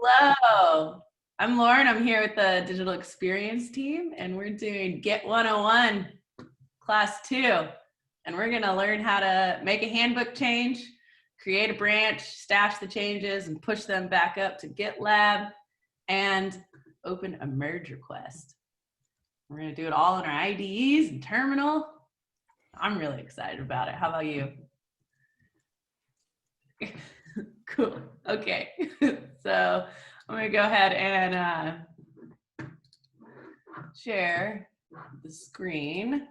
Hello, I'm Lauren. I'm here with the digital experience team, and we're doing Git 101 class 2. And we're going to learn how to make a handbook change, create a branch, stash the changes, and push them back up to GitLab, and open a merge request. We're going to do it all in our IDEs and terminal. I'm really excited about it. How about you? Cool. Okay. So I'm going to go ahead and share the screen.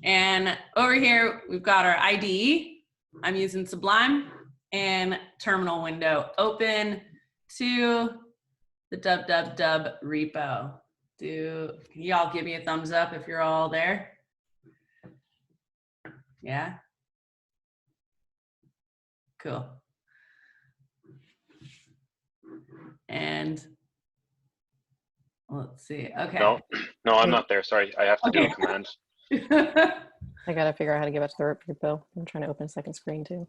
And over here, we've got our IDE. I'm using Sublime and terminal window open to the www repo. Can y'all give me a thumbs up if you're all there? Yeah? Cool. And let's see. Okay. No, I'm not there. Sorry, I have to do a command. I gotta figure out how to get back to the repo. I'm trying to open a second screen too.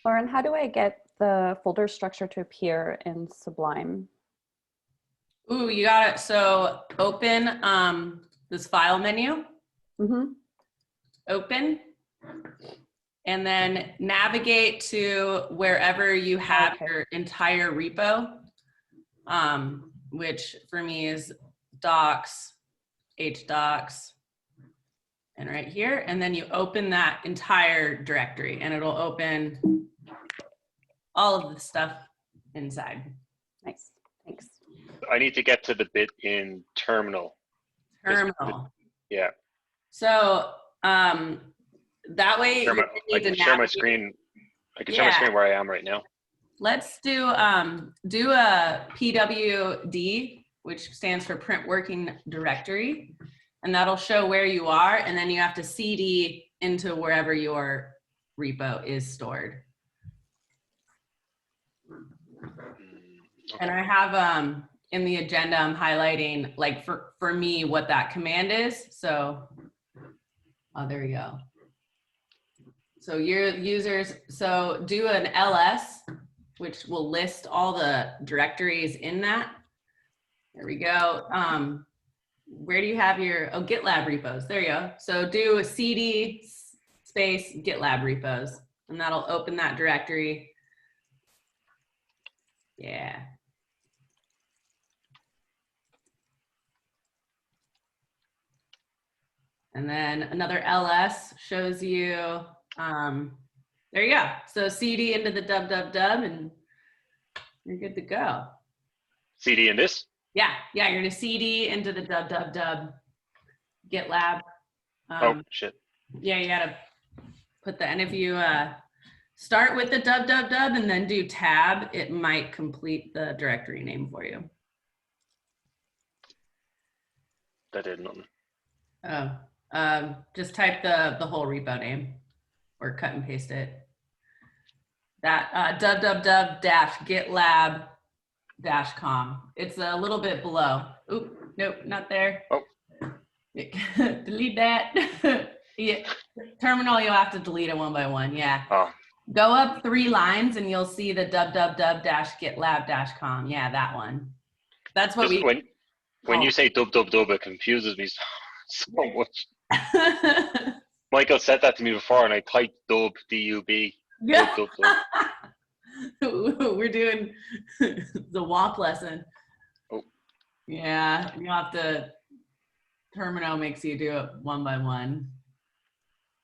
Lauren, how do I get the folder structure to appear in Sublime? Ooh, you got it. So open this file menu. Open. And then navigate to wherever you have your entire repo, which for me is docs, hdocs, and right here. And then you open that entire directory and it'll open all of the stuff inside. Nice, thanks. I need to get to the bit in terminal. Terminal. Yeah. So that way I can share my screen. I can share my screen where I am right now. Let's do a PWD, which stands for print working directory, and that'll show where you are, and then you have to CD into wherever your repo is stored. Okay. And I have in the agenda, I'm highlighting like for me what that command is. So, oh, there we go. So your users, so do an ls, which will list all the directories in that. There we go. Where do you have your, GitLab repos? There you go. So do a cd space GitLab repos, and that'll open that directory. Yeah. And then another ls shows you, there you go. So CD into the www and you're good to go. CD in this? Yeah, you're gonna CD into the www GitLab. Oh, shit. Yeah, you gotta put the, and if you start with the www and then do tab, it might complete the directory name for you. That did nothing. Oh, just type the whole repo name or cut and paste it. That www-gitlab-com. It's a little bit below. Oop, nope, not there. Oh. Delete that. Yeah. Terminal, you'll have to delete it one by one. Yeah. Oh. Go up 3 lines and you'll see the www-gitlab-com. Yeah, that one. That's what when you say dub, it confuses me so much. Michael said that to me before, and I typed dub, D-U-B. Yeah. Dub. We're doing the WAMP lesson. Oh. Yeah, you have to, terminal makes you do it one by one.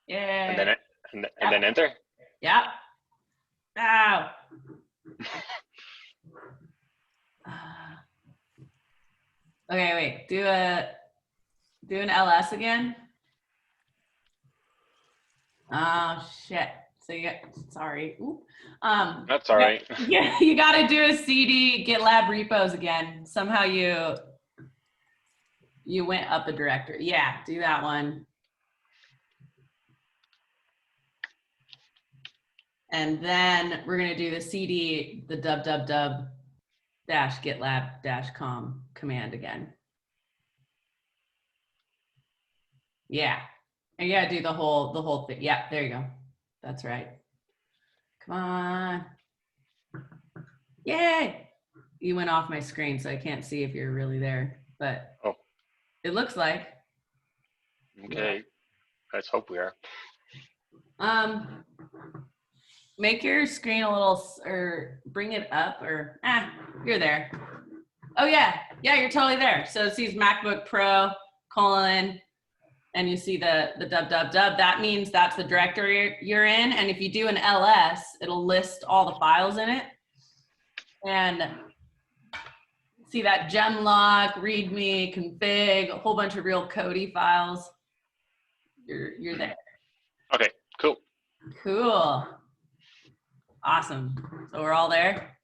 Yeah. And then enter? Yep. Ow. Okay, wait, do an ls again. Oh shit. So you got, sorry. Ooh. That's all right. Yeah, you got to do a CD GitLab repos again. Somehow you went up a directory. Yeah, do that one. And then we're going to do the CD, the www-gitlab-com command again. Yeah, And you gotta do the whole thing. Yeah, there you go. That's right. Come on. Yay! You went off my screen, so I can't see if you're really there, but Oh. it looks like. Okay. Let's hope we are. Make your screen a little, or bring it up, or you're there. Oh yeah, you're totally there. So it sees MacBook Pro : and you see the dub. That means that's the directory you're in. And if you do an ls, it'll list all the files in it. And see that gemlock, readme, config, a whole bunch of real Cody files. You're there. Okay, cool. Cool. Awesome. So we're all there?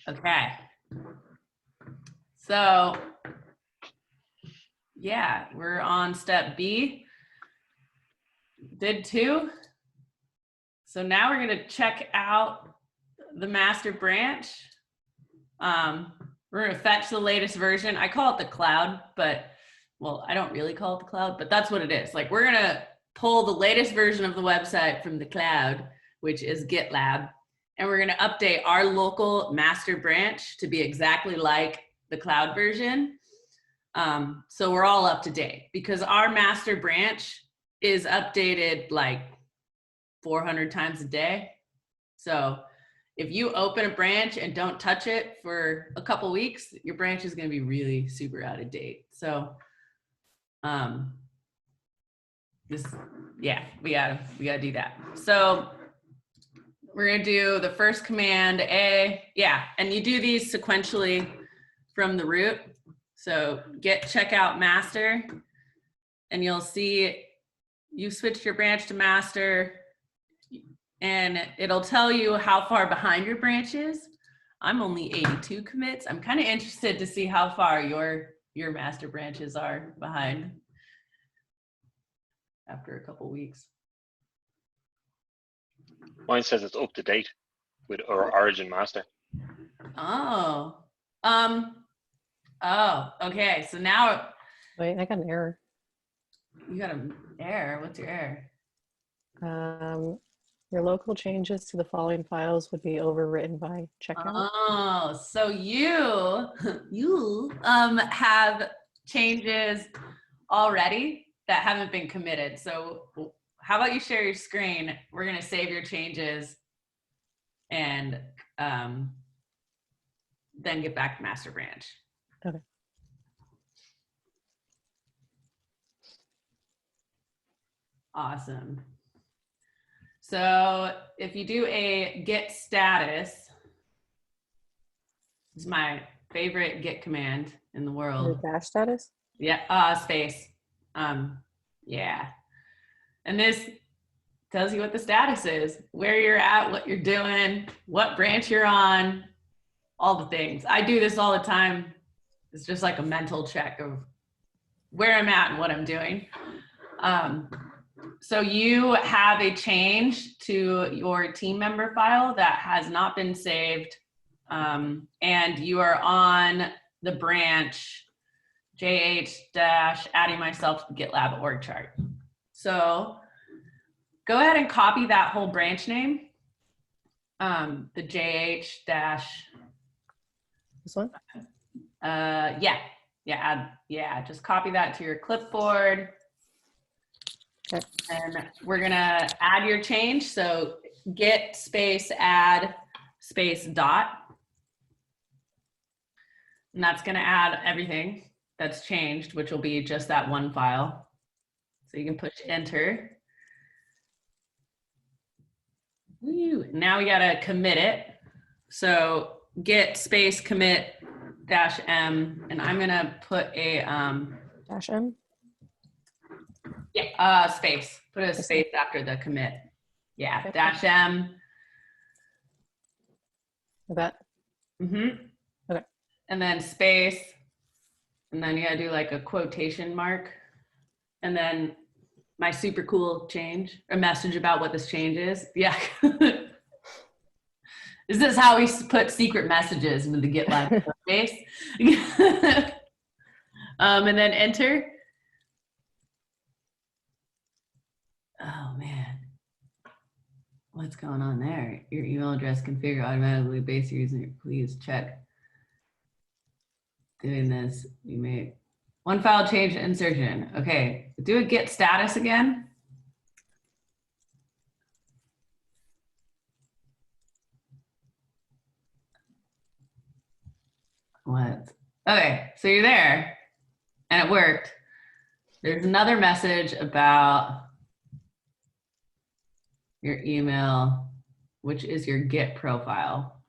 Okay. So, yeah, we're on step B. Did 2. So now we're going to check out the master branch. We're going to fetch the latest version. I call it the cloud, but, well, I don't really call it the cloud, but that's what it is. Like, we're going to pull the latest version of the website from the cloud, which is GitLab, and we're going to update our local master branch to be exactly like the cloud version. So we're all up to date because our master branch is updated like 400 times a day. So if you open a branch and don't touch it for a couple weeks, your branch is going to be really super out of date. So we gotta do that. So we're gonna do the first command A, and you do these sequentially from the root. So git checkout master, and you'll see you switched your branch to master, and it'll tell you how far behind your branch is. I'm only 82 commits. I'm kind of interested to see how far your master branches are behind after a couple weeks. Mine says it's up to date with our origin master. Oh, okay. So now Wait, I got an error. you got an error. What's your error? Your local changes to the following files would be overwritten by checkout. Oh, so you have changes already that haven't been committed. So how about you share your screen? We're gonna save your changes and then get back to master branch. Okay. Awesome. So if you do a git status, this is my favorite git command in the world. Your dash status? Yeah, space. Yeah. And this tells you what the status is, where you're at, what you're doing, what branch you're on, all the things. I do this all the time. It's just like a mental check of where I'm at and what I'm doing. So you have a change to your team member file that has not been saved, and you are on the branch JH-adding myself to the GitLab org chart. So go ahead and copy that whole branch name, the JH- This one? just copy that to your clipboard. Okay. And we're gonna add your change. So git space add space dot. And that's gonna add everything that's changed, which will be just that one file. So you can push enter. Woo. Now we gotta commit it. So git space commit -m, and I'm gonna put a Dash M? space. Put a space after the commit. Yeah, Okay. -m. Like that? Mm-hmm. Okay. And then space, and then you gotta do like a quotation mark, and then my super cool change, a message about what this change is. Yeah. Is this how we put secret messages into the GitLab space? And then enter. Oh man, what's going on there? Your email address configured automatically based user. Please check. Doing this, you may one file change insertion. Okay, do a git status again. What? Okay, so you're there and it worked. There's another message about your email, which is your Git profile.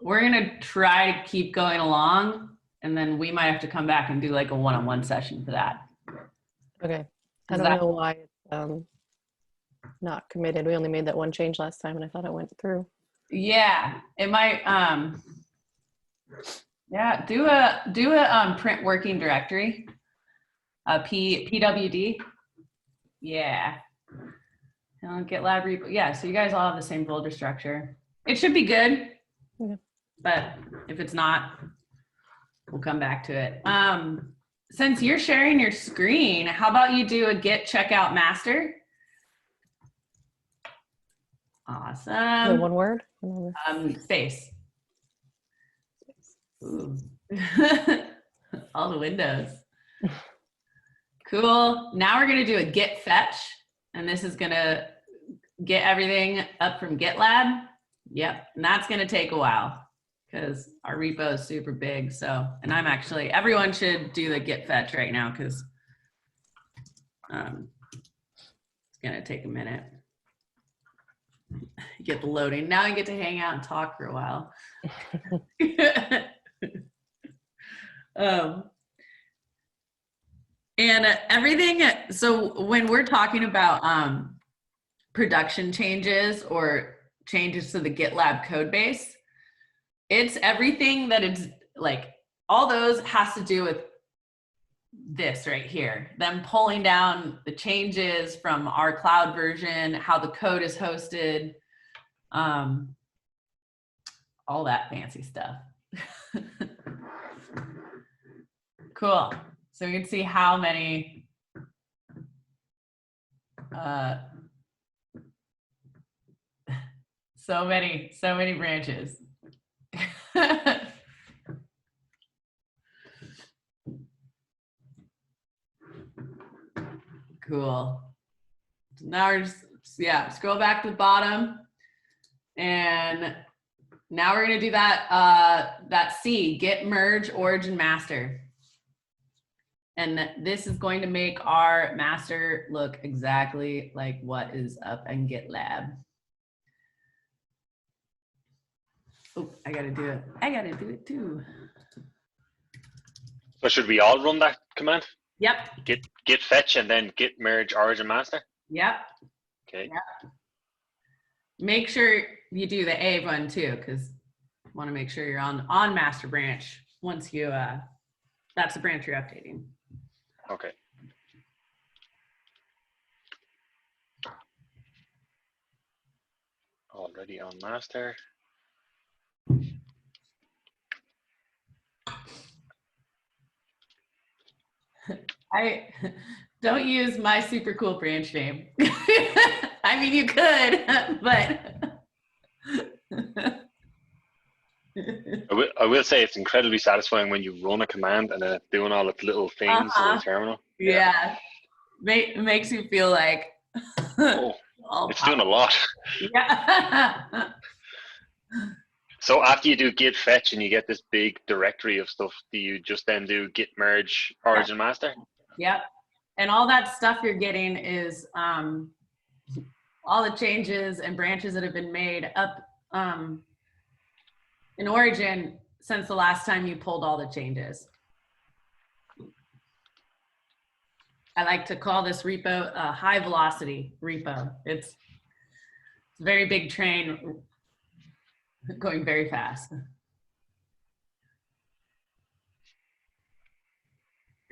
We're gonna try to keep going along, and then we might have to come back and do like a one-on-one session for that. Okay. I Is don't that- know why it's not committed. We only made that one change last time and I thought it went through. Yeah, it might, yeah, do a print working directory, PWD. Yeah. GitLab repo. Yeah, so you guys all have the same folder structure. It should be good, Yeah. but if it's not, we'll come back to it. Since you're sharing your screen, how about you do a git checkout master? Is it Awesome. one word? Space. Ooh. All the windows. Cool. Now we're gonna do a git fetch, and this is gonna get everything up from GitLab. Yep, and that's gonna take a while because our repo is super big. So, and I'm actually, everyone should do the git fetch right now because it's gonna take a minute. Get the loading. Now I get to hang out and talk for a while. And everything, so when we're talking about production changes or changes to the GitLab code base, it's everything that it's like, all those has to do with this right here, them pulling down the changes from our cloud version, how the code is hosted, all that fancy stuff. Cool. So you can see how many so many branches. Cool. So now we're just, yeah, scroll back to the bottom. And now we're gonna do that, that C, git merge origin master. And this is going to make our master look exactly like what is up in GitLab. Oh, I gotta do it. I gotta do it too. So should we all run that command? Yep. Git fetch and then git merge origin master? Yep. Okay. Yep. Make sure you do the A one too, because you want to make sure you're on master branch once you, that's the branch you're updating. Okay. Already on master. I don't use my super cool branch name. I mean, you could, but. I will say it's incredibly satisfying when you run a command and then it's doing all its little things in the terminal. Yeah. Makes you feel like. Oh, it's doing a lot. Yeah. So after you do git fetch and you get this big directory of stuff, do you just then do git merge origin master? Yep. And all that stuff you're getting is all the changes and branches that have been made up in origin since the last time you pulled all the changes. I like to call this repo a high velocity repo. It's a very big train going very fast.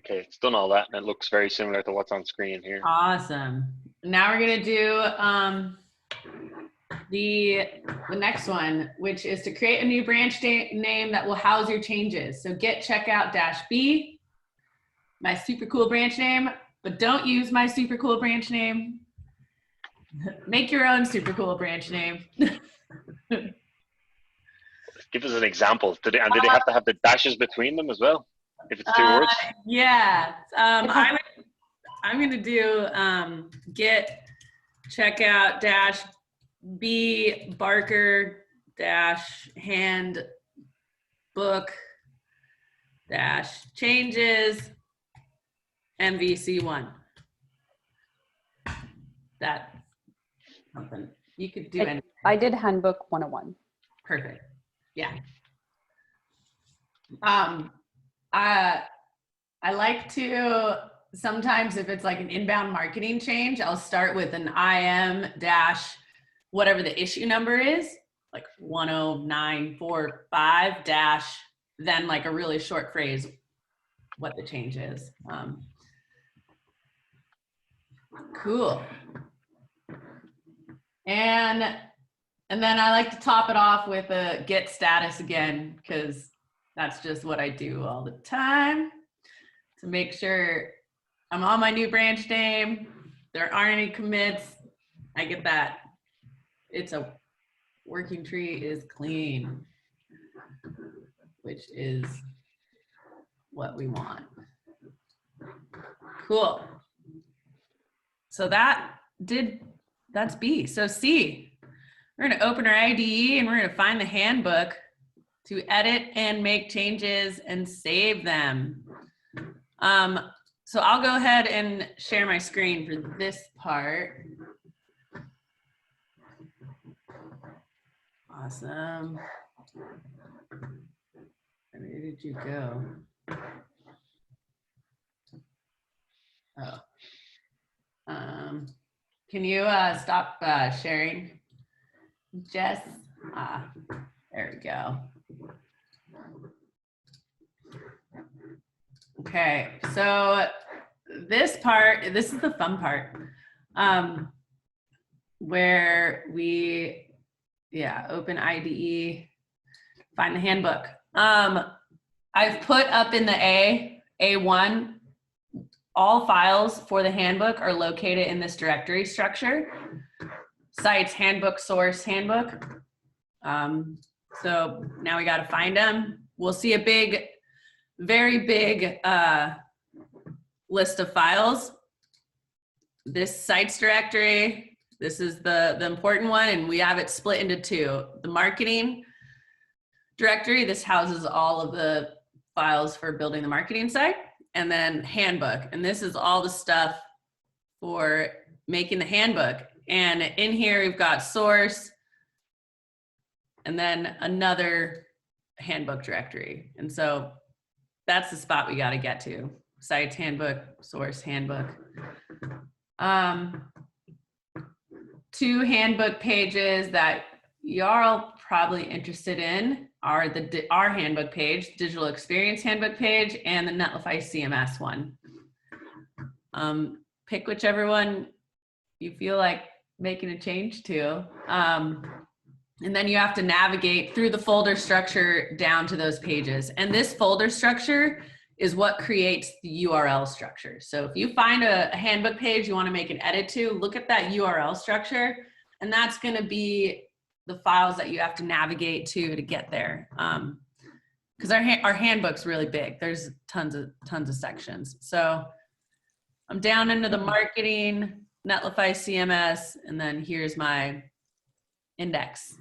Okay, it's done all that and it looks very similar to what's on screen here. Awesome. Now we're gonna do the next one, which is to create a new branch name that will house your changes. So git checkout -b. my super cool branch name, but don't use my super cool branch name. Make your own super cool branch name. Give us an example. Do they have to have the dashes between them as well? If it's two words? Yeah. I'm going to do git checkout dash B Barker dash handbook dash changes MVC1. That's something you could do. Anything. I did Handbook 101. Perfect. Yeah. I like to sometimes, if it's like an inbound marketing change, I'll start with an IM dash whatever the issue number is, like 10945 dash, then like a really short phrase, what the change is. Cool. And then I like to top it off with a git status again, because that's just what I do all the time to make sure I'm on my new branch name. There aren't any commits. I get that. It's a working tree is clean, which is what we want. Cool. So that's B. So C, we're going to open our IDE and we're going to find the handbook to edit and make changes and save them. So I'll go ahead and share my screen for this part. Awesome. Where did you go? Oh. Can you stop sharing, Jess? There we go. Okay, so this is the fun part, where we, open IDE, find the handbook. I've put up in the A1, all files for the handbook are located in this directory structure. Sites, handbook, source, handbook. So now we got to find them. We'll see a very big list of files. This sites directory, this is the important one, and we have it split into two. The marketing directory, this houses all of the files for building the marketing site, and then handbook, and this is all the stuff for making the handbook. And in here we've got source, and then another handbook directory. And so that's the spot we got to get to. Sites, handbook, source, handbook. Two handbook pages that you're all probably interested in are our handbook page, digital experience handbook page, and the Netlify CMS one. Pick whichever one you feel like making a change to. And then you have to navigate through the folder structure down to those pages. And this folder structure is what creates the URL structure. So if you find a handbook page you want to make an edit to, look at that URL structure, and that's going to be the files that you have to navigate to get there. Because our handbook's really big. There's tons of sections. So I'm down into the marketing, Netlify CMS, and then here's my index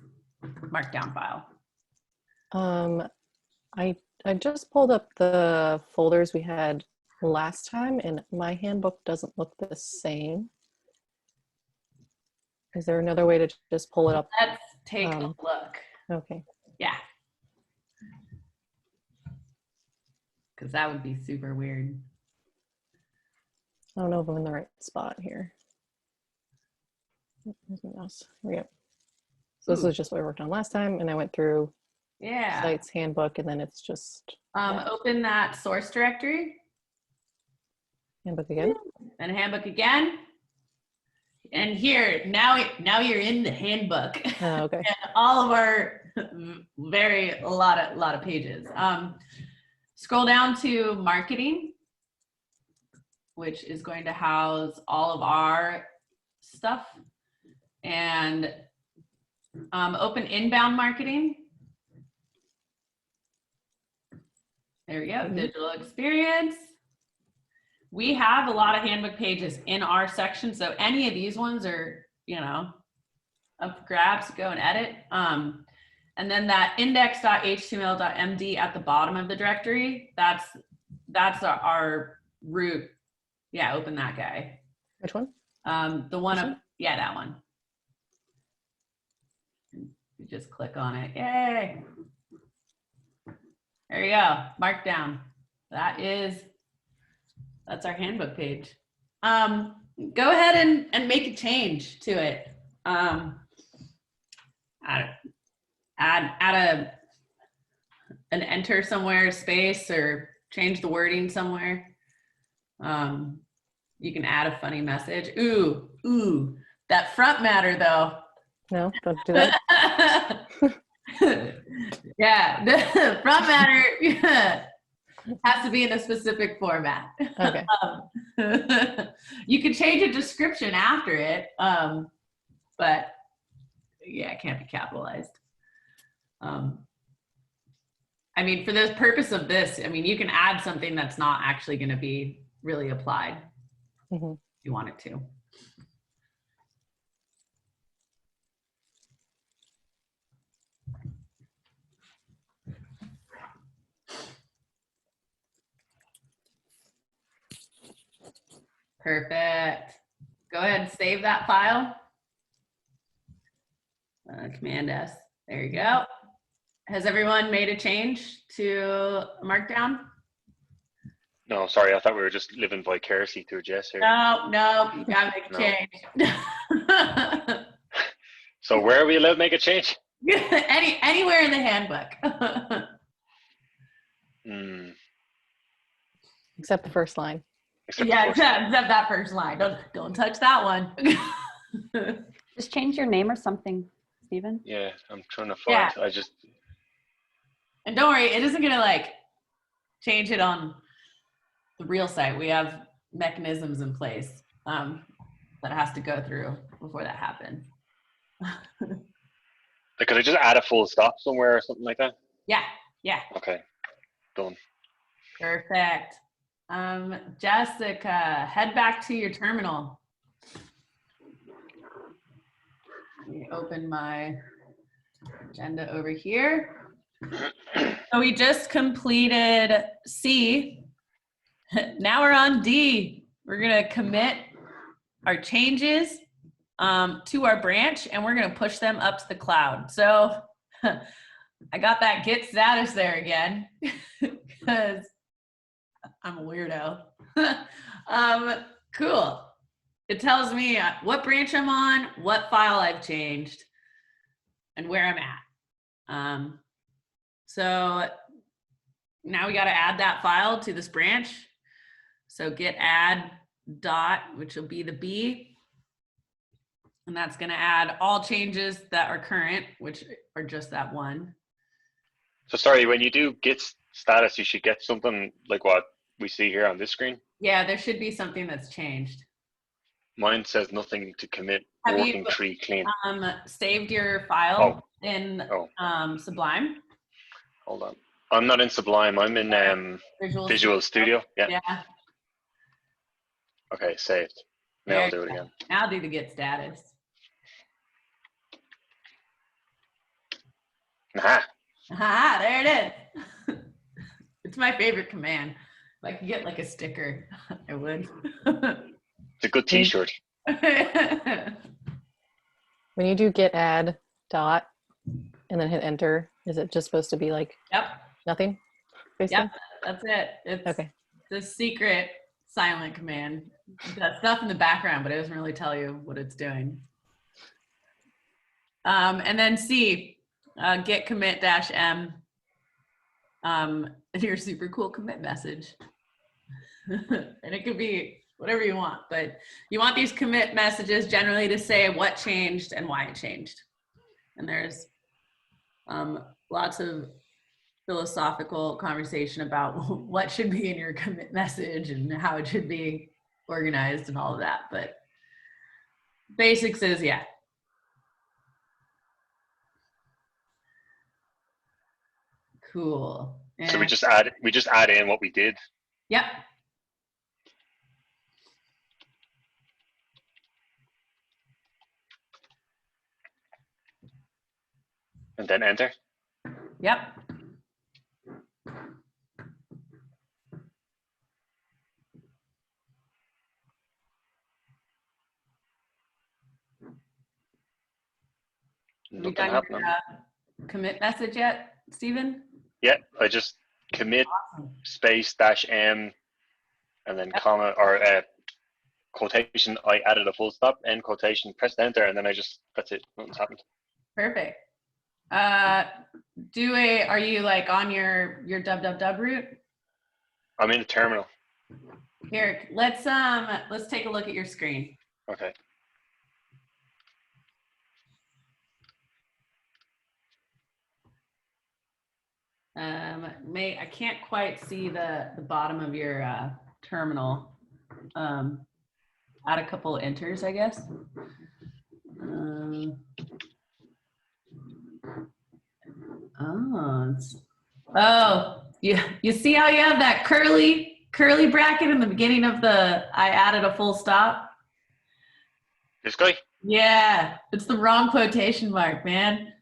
markdown file. I just pulled up the folders we had last time, and my handbook doesn't look the same. Is there another way to just pull it up? Let's take a look. Okay. Yeah. Because that would be super weird. I don't know if I'm in the right spot here. Anything else? Here we go. So this is just what I worked on last time, and I went through sites, handbook, and then it's just open that source directory. Handbook again. And handbook again. And here, now you're in the handbook. Okay. And all of our a lot of pages. Scroll down to marketing. which is going to house all of our stuff, and open inbound marketing. There we go, digital experience. We have a lot of handbook pages in our section, so any of these ones are, you know, up for grabs, go and edit. And then that index.html.md at the bottom of the directory, that's our root. Yeah, open that guy. Which one? The one up, yeah, that one. You just click on it. Yay. There you go. Markdown. That's our handbook page. Go ahead and make a change to it. Add an enter somewhere space, or change the wording somewhere. You can add a funny message. Ooh, that front matter though. No, don't do that. Yeah, the front matter has to be in a specific format. Okay. You can change a description after it, but yeah, it can't be capitalized. I mean, for the purpose of this, I mean, you can add something that's not actually going to be really applied if you want it to. Perfect. Go ahead and save that file. Command S. There you go. Has everyone made a change to Markdown? No, sorry, I thought we were just living vicariously through Jess here. No, you gotta make a change. So where are we allowed to make a change? Anywhere in the handbook. Except the first line. Except that first line. Don't touch that one. Just change your name or something, Stephen. Yeah, I'm trying to find. Yeah. And don't worry, it isn't gonna like change it on the real site. We have mechanisms in place that it has to go through before that happens. Like, could I just add a full stop somewhere or something like that? Yeah. Okay, done. Perfect. Jessica, head back to your terminal. Let me open my agenda over here. So we just completed C. Now we're on D. We're gonna commit our changes to our branch, and we're gonna push them up to the cloud. So I got that git status there again because I'm a weirdo. Cool. It tells me what branch I'm on, what file I've changed, and where I'm at. So now we got to add that file to this branch. So git add dot, which will be the B. And that's going to add all changes that are current, which are just that one. So sorry, when you do git status, you should get something like what we see here on this screen. Yeah, there should be something that's changed. Mine says nothing to commit. Have working you tree clean. Saved your file in Sublime? Hold on. I'm not in Sublime. I'm in Visual Studio. Yeah. Okay, saved. Now I'll do it again. Now do the git status. Aha. Aha, there it is. It's my favorite command. If I could get like a sticker, I would. It's a good t-shirt. When you do git add dot and then hit enter, is it just supposed to be like nothing? Basically? Yep, that's it. It's okay. The secret silent command. It does stuff in the background, but it doesn't really tell you what it's doing. And then C, git commit -m. Your super cool commit message. And it could be whatever you want, but you want these commit messages generally to say what changed and why it changed. And there's lots of philosophical conversation about what should be in your commit message and how it should be organized and all of that, but basics is, yeah. Cool. So we And- just add in what we did. Yep. And then enter. Yep. Have you Nothing done happening. your commit message yet, Stephen? Yeah, I just commit space -m and then comma or quotation. I added a full stop, end quotation, pressed enter, and then that's it. Nothing's happened. Perfect. Are you like on your www route? I'm in the terminal. Here, let's take a look at your screen. Okay. I can't quite see the bottom of your terminal. Add a couple enters, I guess. You see how you have that curly bracket in the beginning of I added a full stop? This guy? Yeah, it's the wrong quotation mark, man.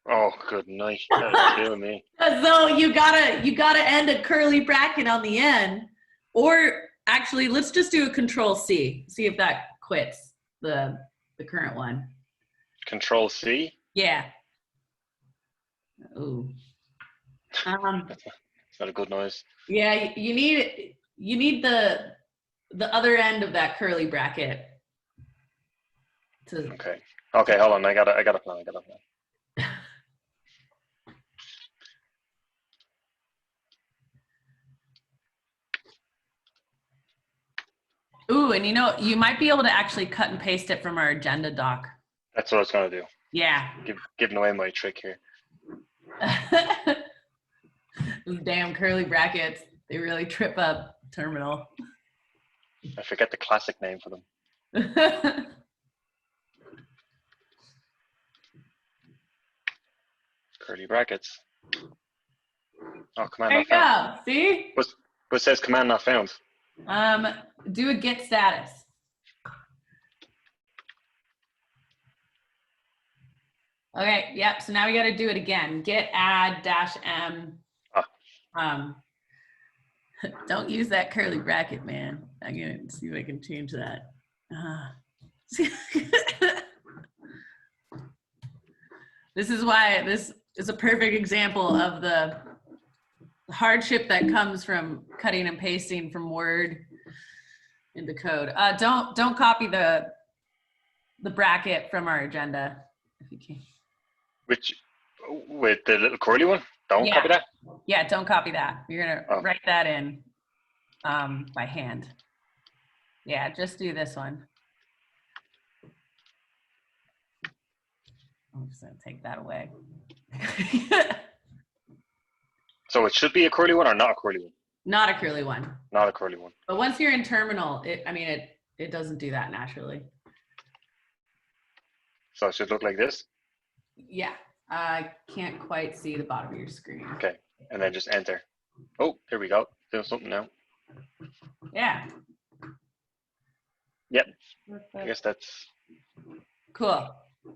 Oh, good night. That would kill me. So you gotta end a curly bracket on the end, or actually, let's just do a Control-C. See if that quits the current one. Control-C? Yeah. Ooh. It's not a good noise. Yeah, you need the other end of that curly bracket. Okay. Okay, hold on. I got a plan. Ooh, and you might be able to actually cut and paste it from our agenda doc. That's what I was gonna do. Yeah. Giving away my trick here. Those damn curly brackets, they really trip up terminal. I forget the classic name for them. Curly brackets. Oh, command There you not found. go. See? What it says command not found. Do a get status. Okay, yep. So now we got to do it again. Get add -m. Don't use that curly bracket, man. I'm gonna see if I can change that. This is why this is a perfect example of the hardship that comes from cutting and pasting from Word into code. Don't copy the bracket from our agenda if you can. With the little curly one? Don't copy that? Yeah, don't copy that. You're gonna write that in by hand. Yeah, just do this one. I'm just gonna take that away. So it should be a curly one or not a curly one? Not a curly one. Not a curly one. But once you're in terminal, it doesn't do that naturally. So it should look like this? Yeah, I can't quite see the bottom of your screen. Okay, and then just enter. Oh, here we go. Doing something now. Yeah. Yep. I guess that's cool.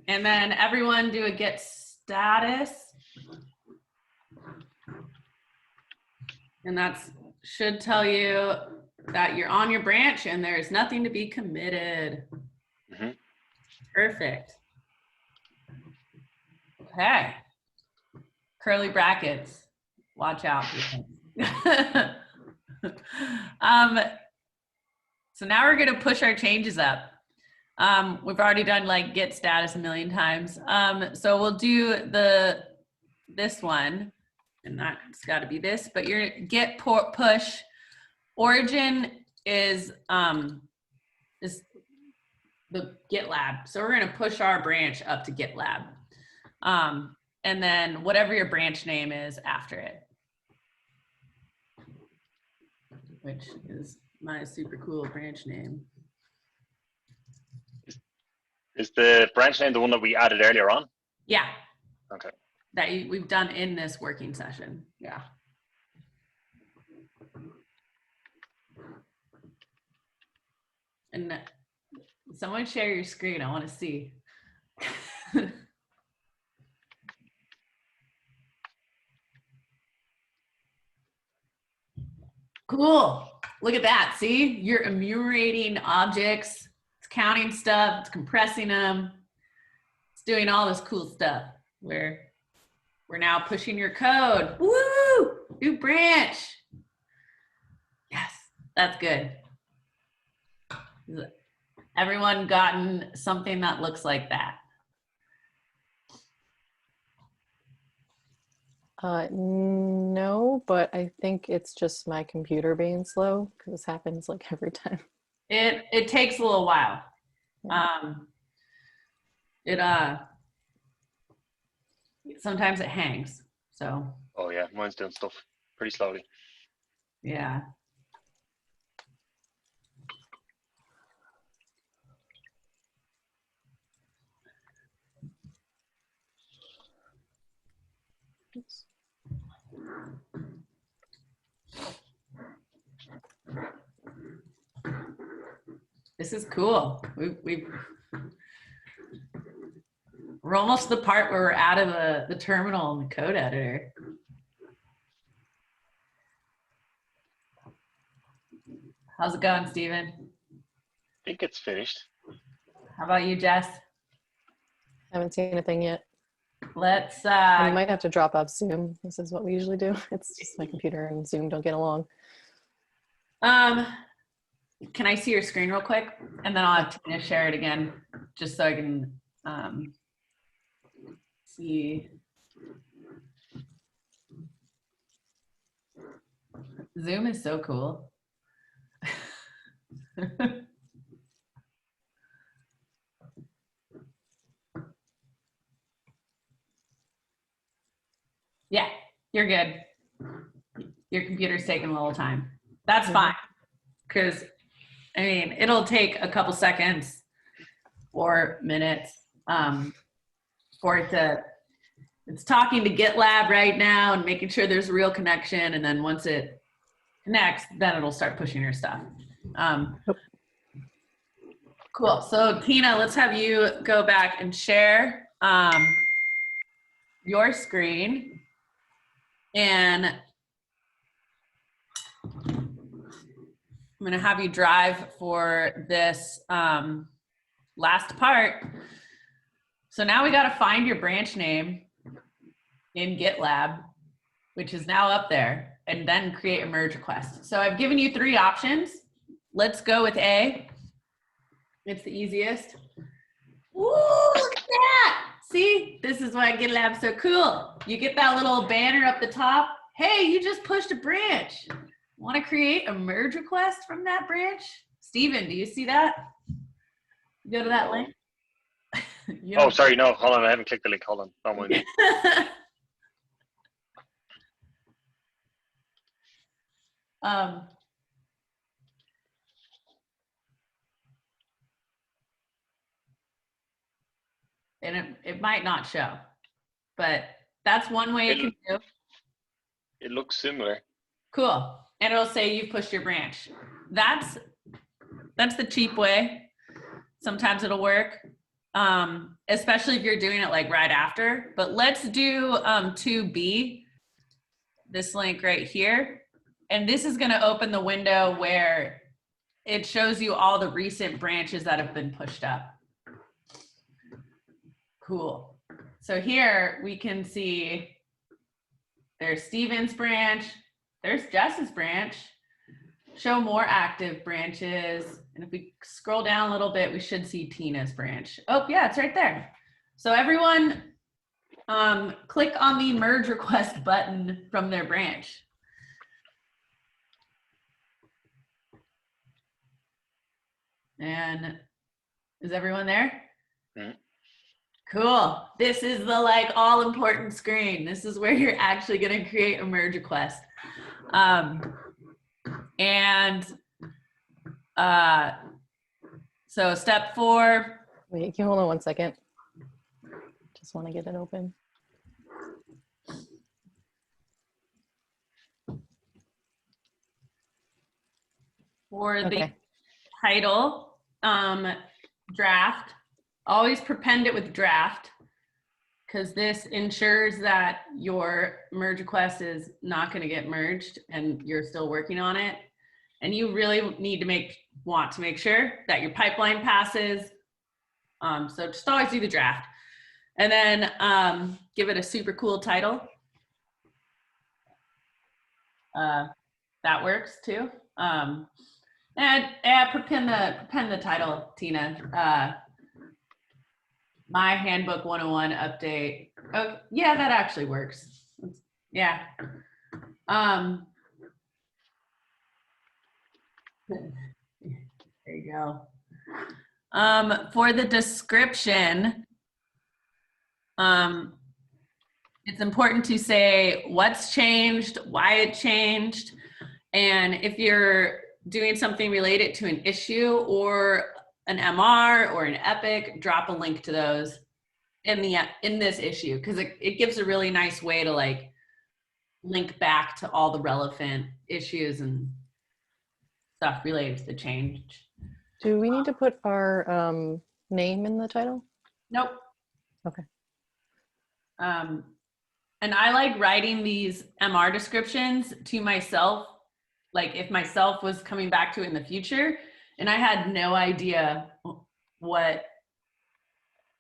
And then everyone do a get status. And that's should tell you that you're on your branch and there's nothing to be committed. Mm-hmm. Perfect. Okay. Curly brackets. Watch out. So now we're going to push our changes up. We've already done like get status a million times. So we'll do this one, and that's got to be this, but your get push origin is the GitLab. So we're going to push our branch up to GitLab. And then whatever your branch name is after it. which is my super cool branch name. Is the branch name the one that we added earlier on? Yeah, Okay. that we've done in this working session. Yeah. And someone share your screen. I want to see. Cool. Look at that. See, you're enumerating objects. It's counting stuff. It's compressing them. It's doing all this cool stuff. We're now pushing your code. Woo! New branch. Yes, that's good. Everyone gotten something that looks like that? No, but I think it's just my computer being slow because this happens like every time. It takes a little while. Sometimes it hangs. So Oh yeah, mine's doing stuff pretty slowly. yeah. Oops. This is cool. We're almost to the part where we're out of the terminal and the code editor. How's it going, Steven? I think it's finished. How about you, Jess? Haven't seen anything yet. Let's I might have to drop off Zoom. This is what we usually do. It's just my computer and Zoom don't get along. can I see your screen real quick? And then I'll have Tina share it again, just so I can see. Zoom is so cool. Yeah, you're good. Your computer's taking a little time. That's fine. Because, I mean, it'll take a couple seconds or minutes for it to, it's talking to GitLab right now and making sure there's a real connection. And then once it connects, then it'll start pushing your stuff. Cool. So Tina, let's have you go back and share your screen. And I'm going to have you drive for this last part. So now we got to find your branch name in GitLab, which is now up there, and then create a merge request. So I've given you 3 options. Let's go with A. It's the easiest. Woo, look at that. See, this is why GitLab's so cool. You get that little banner up the top. Hey, you just pushed a branch. Want to create a merge request from that branch? Steven, do you see that? Go to that link. Oh, sorry, no, hold on, I haven't clicked the link. Hold on, don't mind me. And it might not show, but that's one way you can do. It looks similar. Cool. And it'll say you pushed your branch. That's the cheap way. Sometimes it'll work, especially if you're doing it like right after. But let's do 2B, this link right here. And this is going to open the window where it shows you all the recent branches that have been pushed up. Cool. So here we can see there's Steven's branch, there's Jess's branch, show more active branches. And if we scroll down a little bit, we should see Tina's branch. Oh yeah, it's right there. So everyone click on the merge request button from their branch. And is everyone there? Mm-hmm. Cool. This is the like all important screen. This is where you're actually going to create a merge request. And so step 4. Wait, can you hold on 1 second? Just want to get it open. For the Okay. title, draft, always prepend it with draft, because this ensures that your merge request is not going to get merged and you're still working on it. And you really need to want to make sure that your pipeline passes. So just always do the draft. And then give it a super cool title. That works too. And prepend the title, Tina. My Handbook 101 update. Oh, yeah, that actually works. Yeah. There you go. For the description, it's important to say what's changed, why it changed, and if you're doing something related to an issue or an MR or an epic, drop a link to those in this issue, because it gives a really nice way to like link back to all the relevant issues and stuff related to the change. Do we need to put our name in the title? Nope. Okay. And I like writing these MR descriptions to myself, like if myself was coming back to it in the future and I had no idea what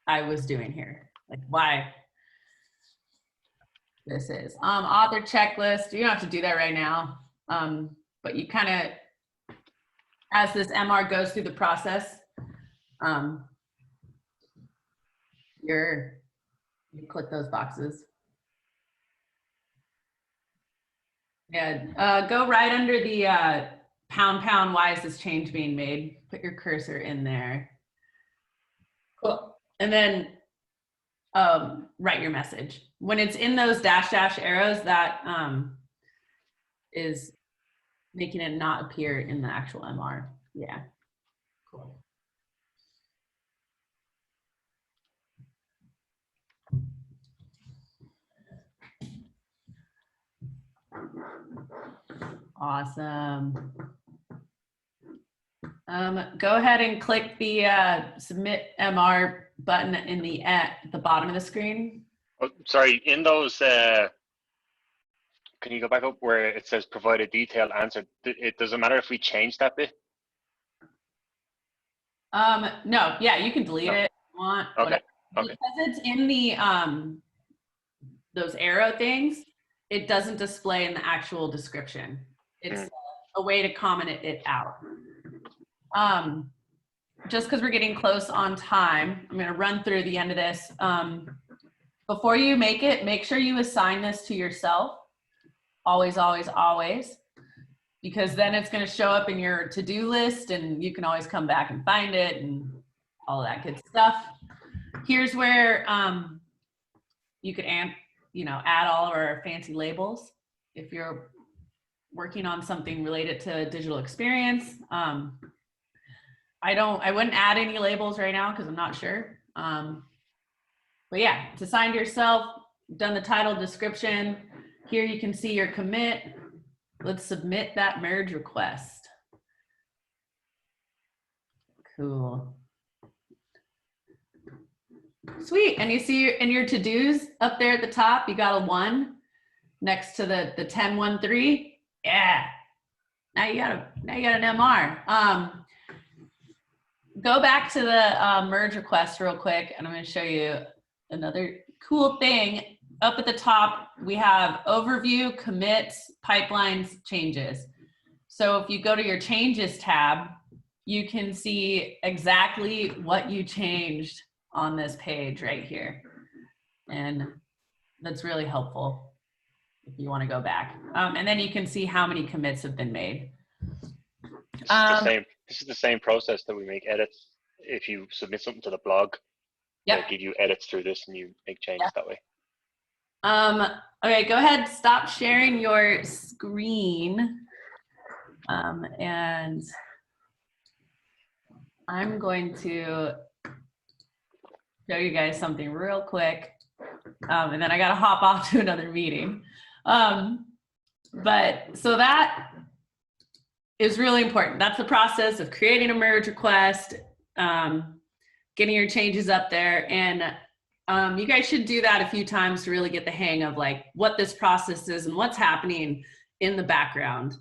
I was doing here, like why this is. Author checklist, you don't have to do that right now, but you kind of, as this MR goes through the process, you click those boxes. Yeah, go right under the pound, why is this change being made? Put your cursor in there. Cool. And then write your message. When it's in those dash arrows, that is making it not appear in the actual MR. Yeah, cool. Awesome. Go ahead and click the submit MR button in at the bottom of the screen. Oh, sorry, in those, can you go back up where it says provide a detailed answer? It doesn't matter if we change that bit? No, yeah, you can delete it if you want. Okay. Okay. Because it's in the those arrow things, it doesn't display in the actual description. It's a way to comment it out. Just because we're getting close on time, I'm going to run through the end of this. Before you make it, make sure you assign this to yourself. Always, always, always. Because then it's going to show up in your to-do list and you can always come back and find it and all of that good stuff. Here's where you could add all of our fancy labels. If you're working on something related to digital experience, I wouldn't add any labels right now because I'm not sure. But yeah, it's assigned to yourself, done the title, description. Here you can see your commit. Let's submit that merge request. Cool. Sweet, and you see in your to-dos up there at the top, you got a 1 next to the 1013. Yeah, now you got an MR. Go back to the merge request real quick, and I'm going to show you another cool thing. Up at the top, we have overview, commits, pipelines, changes. So if you go to your changes tab, you can see exactly what you changed on this page right here. And that's really helpful if you want to go back. And then you can see how many commits have been made. This is the same process that we make edits. If you submit something to the blog, yep, they'll give you edits through this and you make changes that way. Okay, go ahead, stop sharing your screen. And I'm going to show you guys something real quick. And then I got to hop off to another meeting. But so that is really important. That's the process of creating a merge request, getting your changes up there. And you guys should do that a few times to really get the hang of like what this process is and what's happening in the background.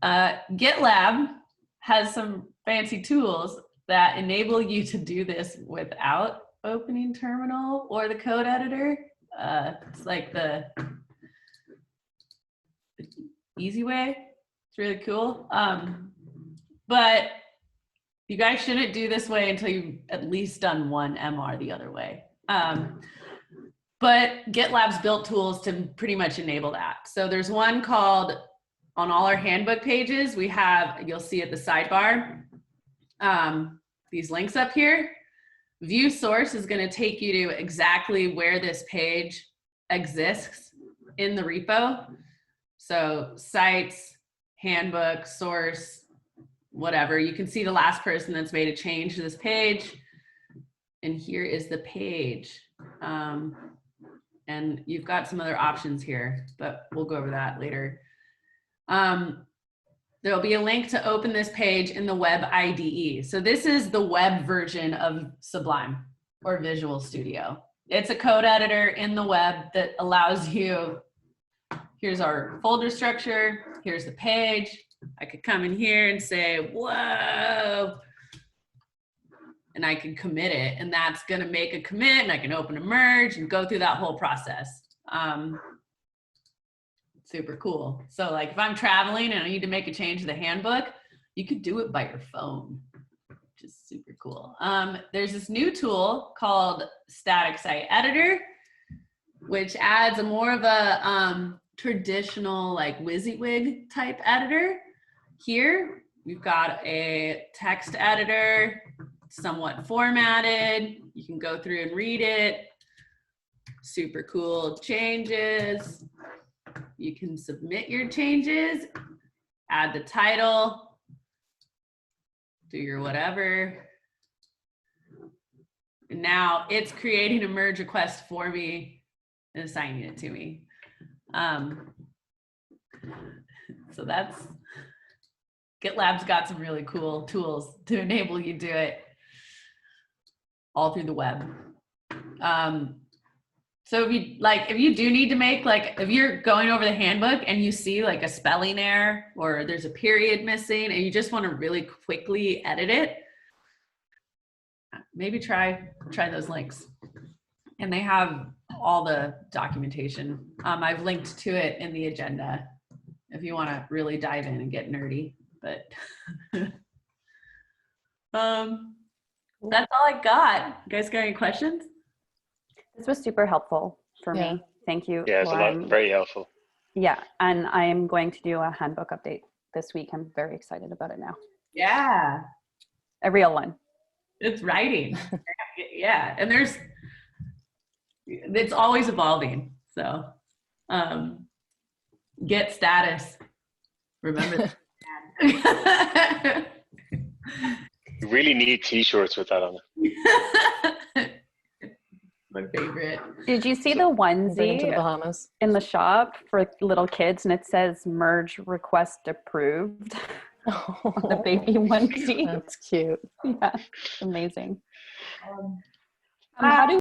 Gitlab has some fancy tools that enable you to do this without opening terminal or the code editor. It's like the easy way. It's really cool. But you guys shouldn't do this way until you've at least done one MR the other way. But GitLab's built tools to pretty much enable that. So there's one called, on all our handbook pages, we have, you'll see at the sidebar, these links up here. View source is going to take you to exactly where this page exists in the repo. So sites, handbook, source, whatever. You can see the last person that's made a change to this page. And here is the page. And you've got some other options here, but we'll go over that later. There'll be a link to open this page in the web IDE. So this is the web version of Sublime or Visual Studio. It's a code editor in the web that allows you, here's our folder structure, here's the page. I could come in here and say, whoa, and I can commit it, and that's gonna make a commit, and I can open a merge and go through that whole process. Super cool. So like if I'm traveling and I need to make a change to the handbook, you could do it by your phone, which is super cool. There's this new tool called Static Site Editor, which adds a more of a traditional like WYSIWYG type editor. Here, we've got a text editor, somewhat formatted. You can go through and read it. Super cool changes. You can submit your changes, add the title, do your whatever. And now it's creating a merge request for me and assigning it to me. So that's, GitLab's got some really cool tools to enable you do it all through the web. So if you do need to make, like, if you're going over the handbook and you see like a spelling error or there's a period missing and you just want to really quickly edit it, maybe try those links. And they have all the documentation. I've linked to it in the agenda if you want to really dive in and get nerdy. But that's all I got. You guys got any questions? This was super helpful for me. Thank you. Yeah, it's a lot, very helpful. Yeah, and I am going to do a handbook update this week. I'm very excited about it now. Yeah. A real one. It's writing. Yeah, and it's always evolving. So get status. Remember that. You really need t-shirts with that on it. My favorite. Did you see the Bring it to the onesie Bahamas. in the shop for little kids and it says merge request approved? Oh, The baby onesie. that's cute. Yeah, amazing. How do